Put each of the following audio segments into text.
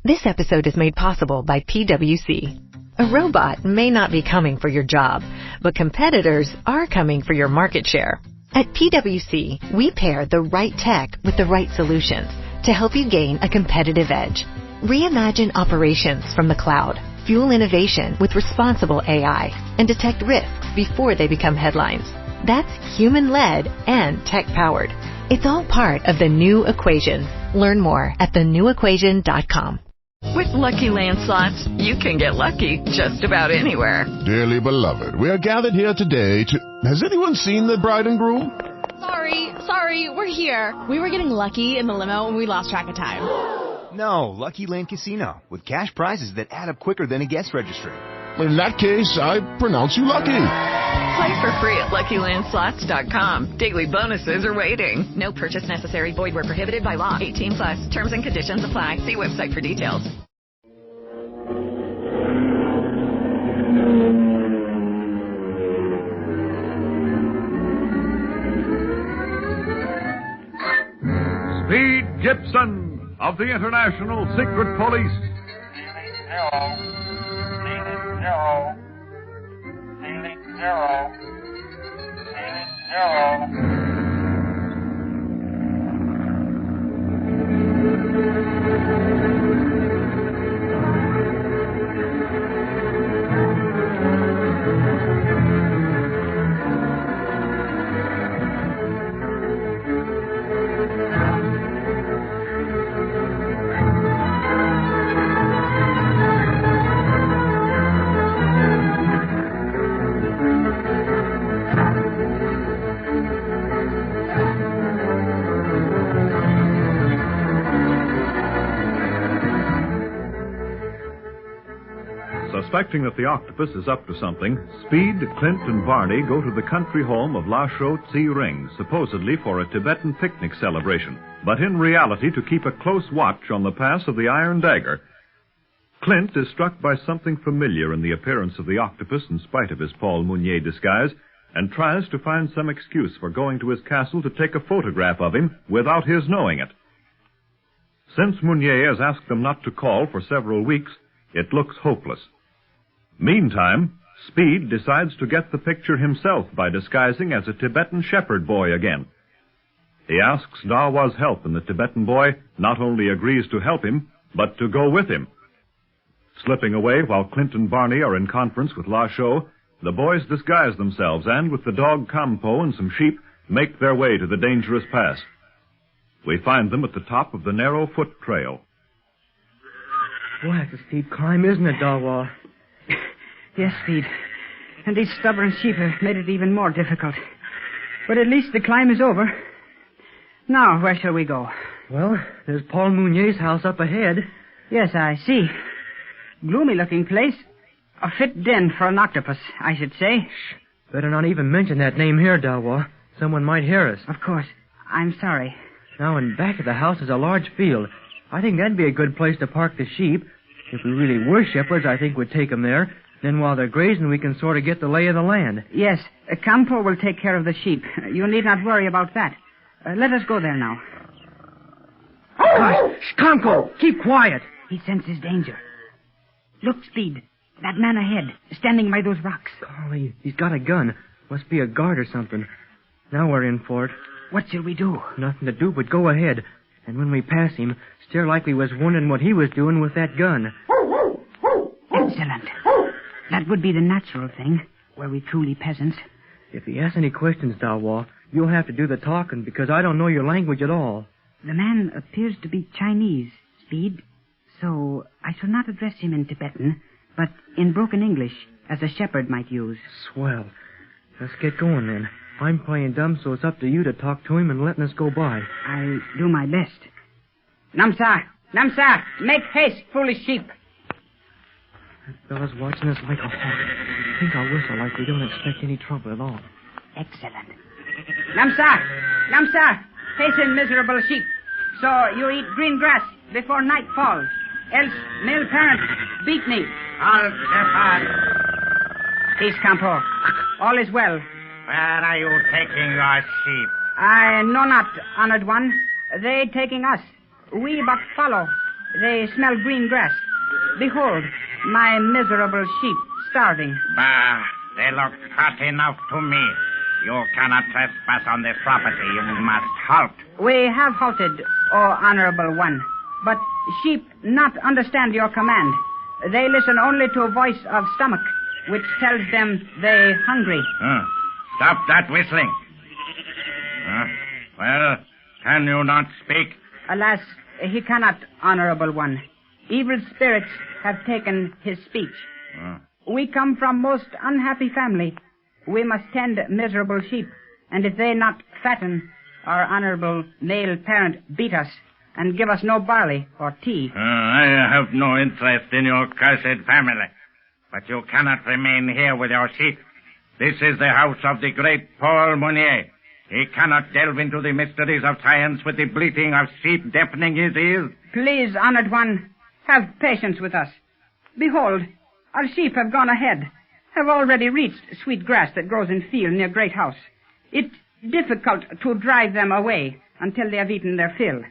This episode is made possible by PwC. A robot may not be coming for your job, but competitors are coming for your market share. At PwC, we pair the right tech with the right solutions to help you gain a competitive edge. Reimagine operations from the cloud, fuel innovation with responsible AI, and detect risks before they become headlines. That's human-led and tech-powered. It's all part of the new equation. Learn more at thenewequation.com. With Lucky Land Slots, you can get lucky just about anywhere. Dearly beloved, we are gathered here today to... Has anyone seen the bride and groom? Sorry, we're here. We were getting lucky in the limo and we lost track of time. No, Lucky Land Casino, with cash prizes that add up quicker than a guest registry. In that case, I pronounce you lucky. Play for free at LuckyLandSlots.com. Daily bonuses are waiting. No purchase necessary. Void where prohibited by law. 18+. Terms and conditions apply. See website for details. Speed Gibson of the International Secret Police. Zero. Suspecting that the octopus is up to something, Speed, Clint, and Barney go to the country home of La Chaux-Tse Ring, supposedly for a Tibetan picnic celebration, but in reality to keep a close watch on the pass of the Iron Dagger. Clint is struck by something familiar in the appearance of the octopus in spite of his Paul Mounier disguise, and tries to find some excuse for going to his castle to take a photograph of him without his knowing it. Since Mounier has asked them not to call for several weeks, it looks hopeless. Meantime, Speed decides to get the picture himself by disguising as a Tibetan shepherd boy again. He asks Dawa's help, and the Tibetan boy not only agrees to help him, but to go with him. Slipping away while Clint and Barney are in conference with La Chaux, the boys disguise themselves and, with the dog Campo and some sheep, make their way to the dangerous pass. We find them at the top of the narrow foot trail. Boy, that's a steep climb, isn't it, Dawa? Yes, Speed. And these stubborn sheep have made it even more difficult. But at least the climb is over. Now, where shall we go? Well, there's Paul Mounier's house up ahead. Yes, I see. Gloomy-looking place. A fit den for an octopus, I should say. Shh. Better not even mention that name here, Dawa. Someone might hear us. Of course. I'm sorry. Now, in back of the house is a large field. I think that'd be a good place to park the sheep. If we really were shepherds, I think we'd take them there. Then while they're grazing, we can sort of get the lay of the land. Yes, Campo will take care of the sheep. You need not worry about that. Let us go there now. Gosh, Campo, keep quiet. He senses danger. Look, Speed. That man ahead, standing by those rocks. Golly, he's got a gun. Must be a guard or something. Now we're in for it. What shall we do? Nothing to do but go ahead. And when we pass him, stare like we was wondering what he was doing with that gun. Excellent. That would be the natural thing, were we truly peasants. If he asks any questions, Dawa, you'll have to do the talking, because I don't know your language at all. The man appears to be Chinese, Speed, so I shall not address him in Tibetan, but in broken English, as a shepherd might use. Swell. Let's get going, then. I'm playing dumb, so it's up to you to talk to him and letting us go by. I'll do my best. Namsa! Namsa! Make haste, foolish sheep! That fella's watching us like a hawk. I think I'll whistle like we don't expect any trouble at all. Excellent. Namsa! Namsa! Hasten, miserable sheep. So you eat green grass before night falls. Else, male parents beat me. All shepherd. Peace, Campo. All is well. Where are you taking your sheep? I know not, honored one. They taking us. We but follow. They smell green grass. Behold, my miserable sheep starving. Bah, they look fat enough to me. You cannot trespass on this property. You must halt. We have halted, O Honorable One. But sheep not understand your command. They listen only to a voice of stomach, which tells them they hungry. Stop that whistling. Well, can you not speak? Alas, he cannot, Honorable One. Evil spirits have taken his speech. We come from most unhappy family. We must tend miserable sheep, and if they not fatten, our honorable male parent beat us and give us no barley or tea. I have no interest in your cursed family, but you cannot remain here with your sheep. This is the house of the great Paul Monnier. He cannot delve into the mysteries of science with the bleating of sheep deafening his ears. Please, honored one, have patience with us. Behold, our sheep have gone ahead, have already reached sweet grass that grows in field near great house. It's difficult to drive them away until they have eaten their fill.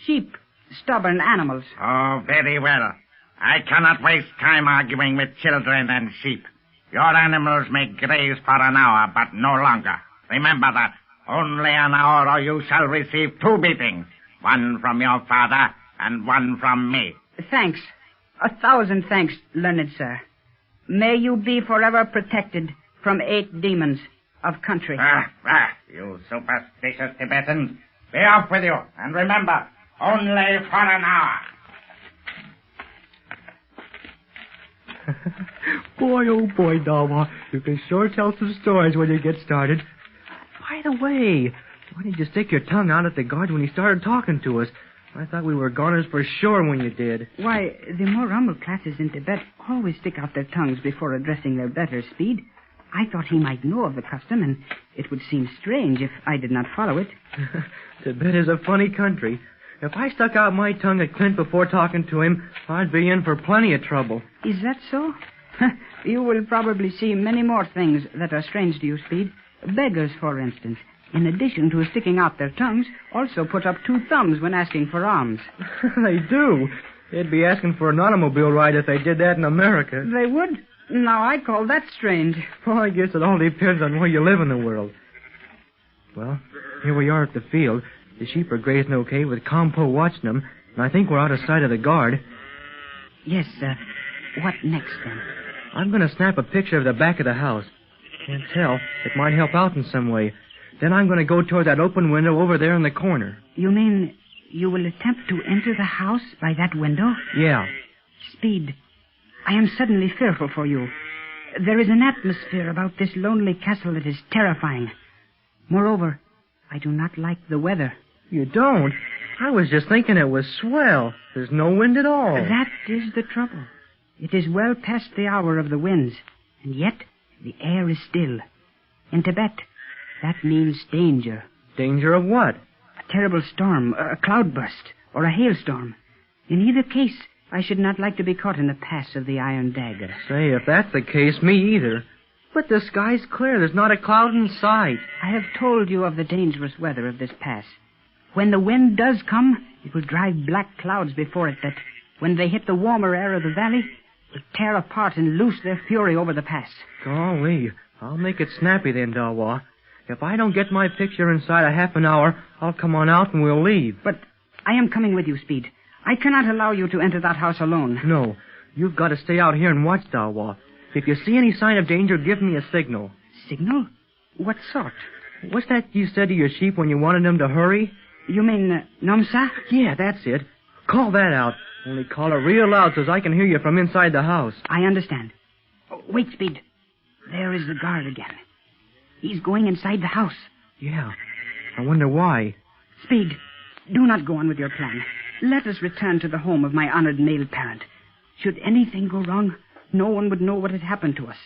Sheep, stubborn animals. Oh, very well. I cannot waste time arguing with children and sheep. Your animals may graze for an hour, but no longer. Remember that. Only an hour or you shall receive 2 beatings. One from your father and one from me. Thanks. 1,000 thanks, learned sir. May you be forever protected from 8 demons of country. You superstitious Tibetans. Be off with you. And remember, only for an hour. Boy, oh boy, Dawa. You can sure tell some stories when you get started. By the way, why did you stick your tongue out at the guard when he started talking to us? I thought we were goners for sure when you did. Why, the more humble classes in Tibet always stick out their tongues before addressing their betters, Speed. I thought he might know of the custom, and it would seem strange if I did not follow it. Tibet is a funny country. If I stuck out my tongue at Clint before talking to him, I'd be in for plenty of trouble. Is that so? You will probably see many more things that are strange to you, Speed. Beggars, for instance, in addition to sticking out their tongues, also put up 2 thumbs when asking for alms. They do. They'd be asking for an automobile ride if they did that in America. They would? Now, I call that strange. Well, I guess it all depends on where you live in the world. Well, here we are at the field. The sheep are grazing okay with Compo watching them, and I think we're out of sight of the guard. Yes, what next, then? I'm going to snap a picture of the back of the house. Can't tell. It might help out in some way. Then I'm going to go toward that open window over there in the corner. You mean you will attempt to enter the house by that window? Yeah. Speed, I am suddenly fearful for you. There is an atmosphere about this lonely castle that is terrifying. Moreover, I do not like the weather. You don't? I was just thinking it was swell. There's no wind at all. That is the trouble. It is well past the hour of the winds, and yet the air is still. In Tibet, that means danger. Danger of what? A terrible storm, a cloudburst, or a hailstorm. In either case, I should not like to be caught in the pass of the Iron Dagger. Say, if that's the case, me either. But the sky's clear. There's not a cloud in sight. I have told you of the dangerous weather of this pass. When the wind does come, it will drive black clouds before it that, when they hit the warmer air of the valley, will tear apart and loose their fury over the pass. Golly, I'll make it snappy then, Dawa. If I don't get my picture inside a half an hour, I'll come on out and we'll leave. But I am coming with you, Speed. I cannot allow you to enter that house alone. No, you've got to stay out here and watch, Dawa. If you see any sign of danger, give me a signal. Signal? What sort? What's that you said to your sheep when you wanted them to hurry? You mean, Namsa? Yeah, that's it. Call that out. Only call it real loud so I can hear you from inside the house. I understand. Oh, wait, Speed. There is the guard again. He's going inside the house. Yeah. I wonder why. Speed, do not go on with your plan. Let us return to the home of my honored male parent. Should anything go wrong, no one would know what had happened to us.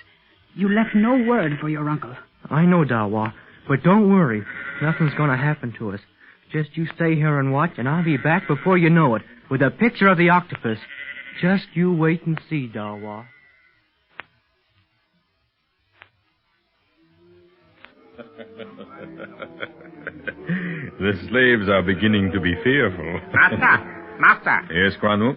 You left no word for your uncle. I know, Dawa. But don't worry. Nothing's going to happen to us. Just you stay here and watch, and I'll be back before you know it, with a picture of the octopus. Just you wait and see, Dawa. The slaves are beginning to be fearful. Master, Master. Yes, Granu.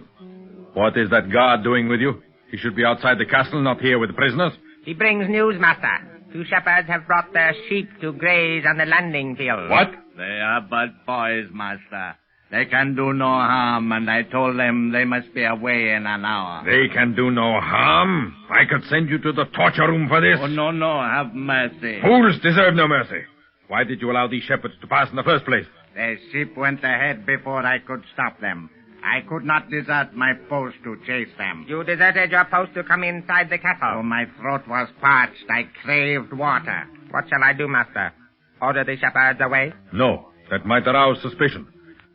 What is that guard doing with you? He should be outside the castle, not here with the prisoners. He brings news, Master. 2 shepherds have brought their sheep to graze on the landing field. What? They are but boys, Master. They can do no harm, and I told them they must be away in an hour. They can do no harm. I could send you to the torture room for this. Oh, no, have mercy. Fools deserve no mercy. Why did you allow these shepherds to pass in the first place? Their sheep went ahead before I could stop them. I could not desert my post to chase them. You deserted your post to come inside the castle. Oh, my throat was parched. I craved water. What shall I do, Master? Order the shepherds away? No, that might arouse suspicion.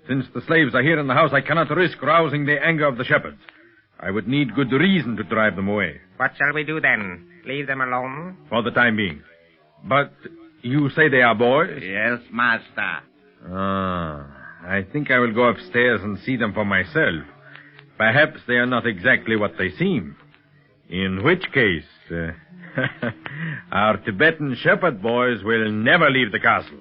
Since the slaves are here in the house, I cannot risk rousing the anger of the shepherds. I would need good reason to drive them away. What shall we do then? Leave them alone? For the time being. But you say they are boys? Yes, Master. I think I will go upstairs and see them for myself. Perhaps they are not exactly what they seem. In which case, our Tibetan shepherd boys will never leave the castle.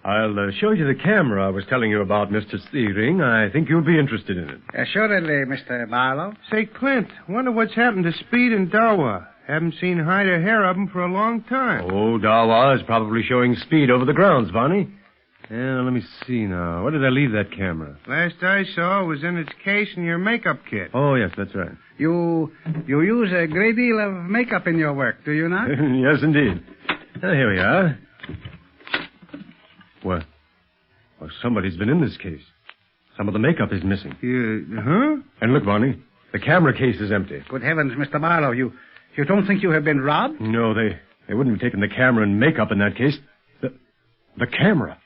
I'll show you the camera I was telling you about, Mr. Steering. I think you'll be interested in it. Assuredly, Mr. Barlow. Say, Clint, wonder what's happened to Speed and Dawa. Haven't seen hide or hair of them for a long time. Oh, Dawa is probably showing Speed over the grounds, Bonnie. Yeah, let me see now. Where did I leave that camera? Last I saw it was in its case in your makeup kit. Oh, yes, that's right. You use a great deal of makeup in your work, do you not? Yes, indeed. Here we are. Well, somebody's been in this case. Some of the makeup is missing. Huh? And look, Bonnie, the camera case is empty. Good heavens, Mr. Barlow, you don't think you have been robbed? No, they wouldn't have taken the camera and makeup in that case. The camera.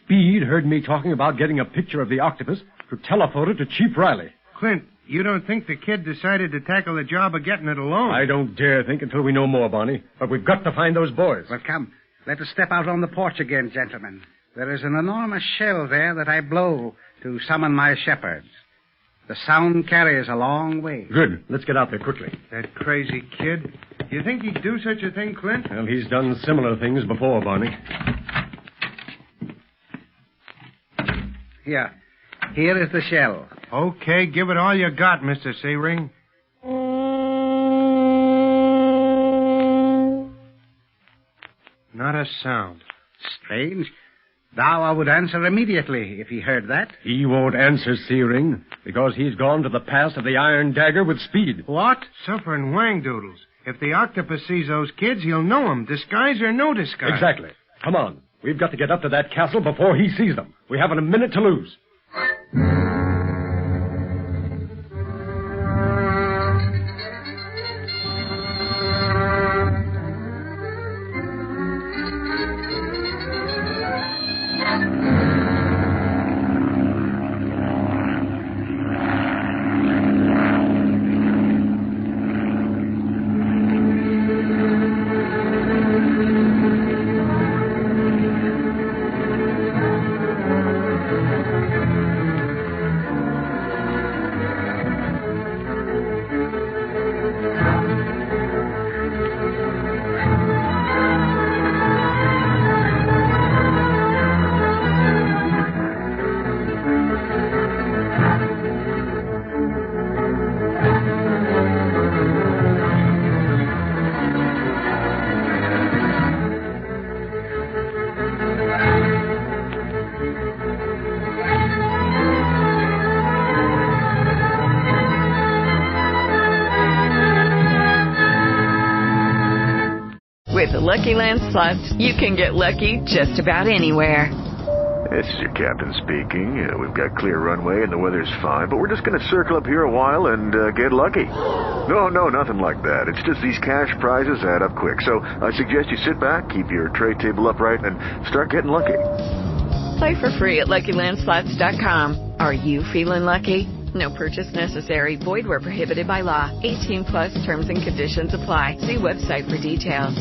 Speed heard me talking about getting a picture of the octopus to telephone it to Chief Riley. Clint, you don't think the kid decided to tackle the job of getting it alone? I don't dare think until we know more, Bonnie. But we've got to find those boys. Well, come. Let us step out on the porch again, gentlemen. There is an enormous shell there that I blow to summon my shepherds. The sound carries a long way. Good. Let's get out there quickly. That crazy kid. You think he'd do such a thing, Clint? Well, he's done similar things before, Bonnie. Here is the shell. Okay, give it all you got, Mr. Searing. Not a sound. Strange. Dawa would answer immediately if he heard that. He won't answer, Searing, because he's gone to the pass of the Iron Dagger with Speed. What? Suffering wang-doodles. If the octopus sees those kids, he'll know them, disguise or no disguise. Exactly. Come on. We've got to get up to that castle before he sees them. We haven't a minute to lose. With the Lucky Land Slots, you can get lucky just about anywhere. This is your captain speaking. We've got clear runway and the weather's fine, but we're just going to circle up here a while and get lucky. No, nothing like that. It's just these cash prizes add up quick. So I suggest you sit back, keep your tray table upright, and start getting lucky. Play for free at LuckyLandSlots.com. Are you feeling lucky? No purchase necessary. Void where prohibited by law. 18+ terms and conditions apply. See website for details.